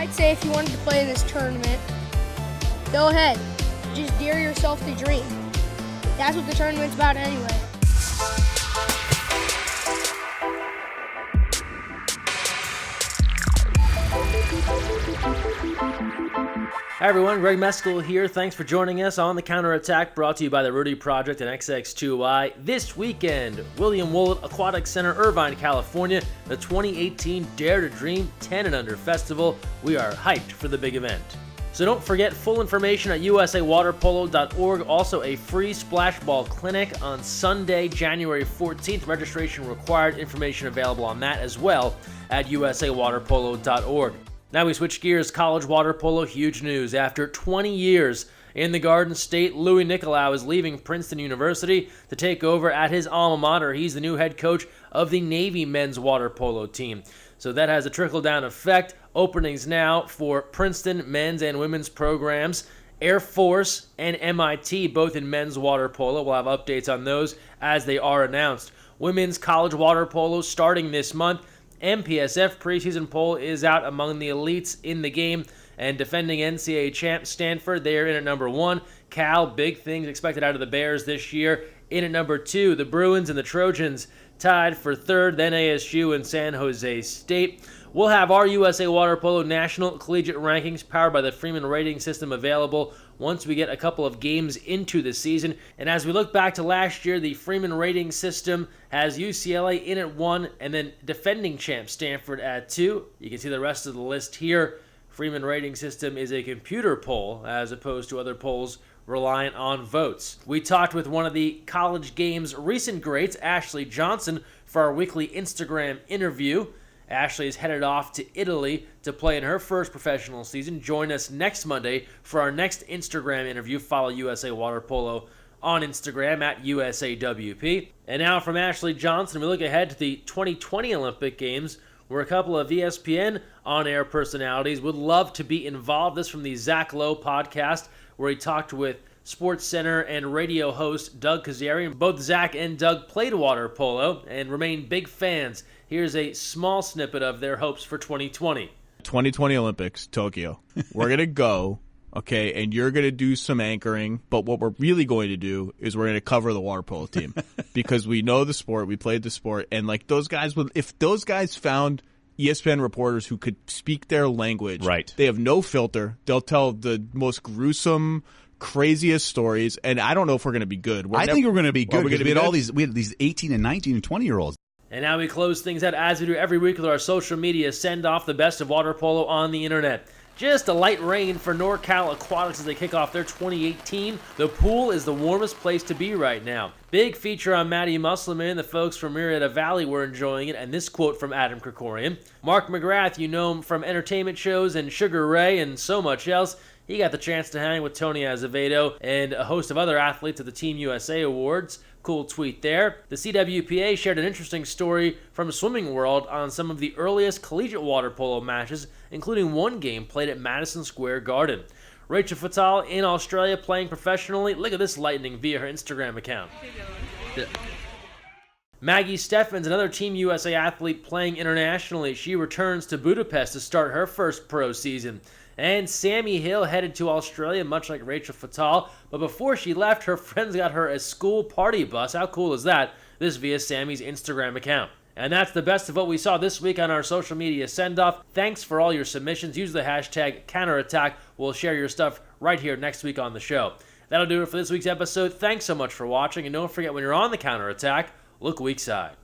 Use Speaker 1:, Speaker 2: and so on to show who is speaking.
Speaker 1: I'd say if you wanted to play in this tournament, go ahead. Just dare yourself to dream. That's what the tournament's about anyway.
Speaker 2: Hi everyone, Greg Mescall here. Thanks for joining us on The Counterattack, brought to you by the Rudy Project and XX2Y. This weekend, William Willett Aquatic Center, Irvine, California, the 2018 Dare to Dream 10 and Under Festival. We are hyped for the big event. So don't forget, full information at usawaterpolo.org. Also a free splash ball clinic on Sunday, January 14th. Registration required. Information available on that as well at usawaterpolo.org. Now we switch gears. College water polo, huge news. After 20 years in the Garden State, Louis Nicolau is leaving Princeton University to take over at his alma mater. He's the new head coach of the Navy men's water polo team. So that has a trickle-down effect. Openings now for Princeton men's and women's programs. Air Force and MIT, both in men's water polo. We'll have updates on those as they are announced. Women's college water polo starting this month. MPSF Pre-Season Poll is out among the elites in the game, and defending NCAA champ Stanford, they are in at number 1. Cal, big things expected out of the Bears this year. In at number 2, the Bruins and the Trojans tied for 3rd, then ASU and San Jose State. We'll have our USA Water Polo National Collegiate Rankings powered by the Freeman Rating System available once we get a couple of games into the season. And as we look back to last year, the Freeman Rating System has UCLA in at 1 and then defending champ Stanford at 2. You can see the rest of the list here. Freeman Rating System is a computer poll as opposed to other polls reliant on votes. We talked with one of the college game's recent greats, Ashley Johnson, for our weekly Instagram interview. Ashley is headed off to Italy to play in her first professional season. Join us next Monday for our next Instagram interview. Follow USA Water Polo on Instagram at USAWP. And now from Ashley Johnson, we look ahead to the 2020 Olympic Games, where a couple of ESPN on-air personalities would love to be involved. This from the Zach Lowe podcast, where he talked with SportsCenter and radio host Doug Kazarian. Both Zach and Doug played water polo and remain big fans. Here's a small snippet of their hopes for 2020.
Speaker 3: 2020 Olympics, Tokyo. We're going to go, okay, and you're going to do some anchoring, but what we're really going to do is we're going to cover the water polo team because we know the sport, we played the sport, and like those guys, if those guys found ESPN reporters who could speak their language,
Speaker 4: right,
Speaker 3: they have no filter, they'll tell the most gruesome, craziest stories, and I don't know if we're going to be good.
Speaker 4: I think we're going to be good.
Speaker 3: We
Speaker 4: had these 18 and 19 and 20-year-olds.
Speaker 2: And now we close things out as we do every week with our social media send off the best of water polo on the internet. Just a light rain for NorCal Aquatics as they kick off their 2018. The pool is the warmest place to be right now. Big feature on Maddie Musselman. The folks from Marietta Valley were enjoying it. And this quote from Adam Krikorian. Mark McGrath, you know him from entertainment shows and Sugar Ray and so much else. He got the chance to hang with Tony Azevedo and a host of other athletes at the Team USA Awards. Cool tweet there. The CWPA shared an interesting story from Swimming World on some of the earliest collegiate water polo matches, including one game played at Madison Square Garden. Rachel Fatal in Australia playing professionally. Look at this lightning via her Instagram account. Maggie Steffens, another Team USA athlete playing internationally. She returns to Budapest to start her first pro season. And Sammy Hill headed to Australia, much like Rachel Fatal. But before she left, her friends got her a school party bus. How cool is that? This via Sammy's Instagram account. And that's the best of what we saw this week on our social media send-off. Thanks for all your submissions. Use the hashtag counterattack. We'll share your stuff right here next week on the show. That'll do it for this week's episode. Thanks so much for watching. And don't forget, when you're on the counterattack, look weak side.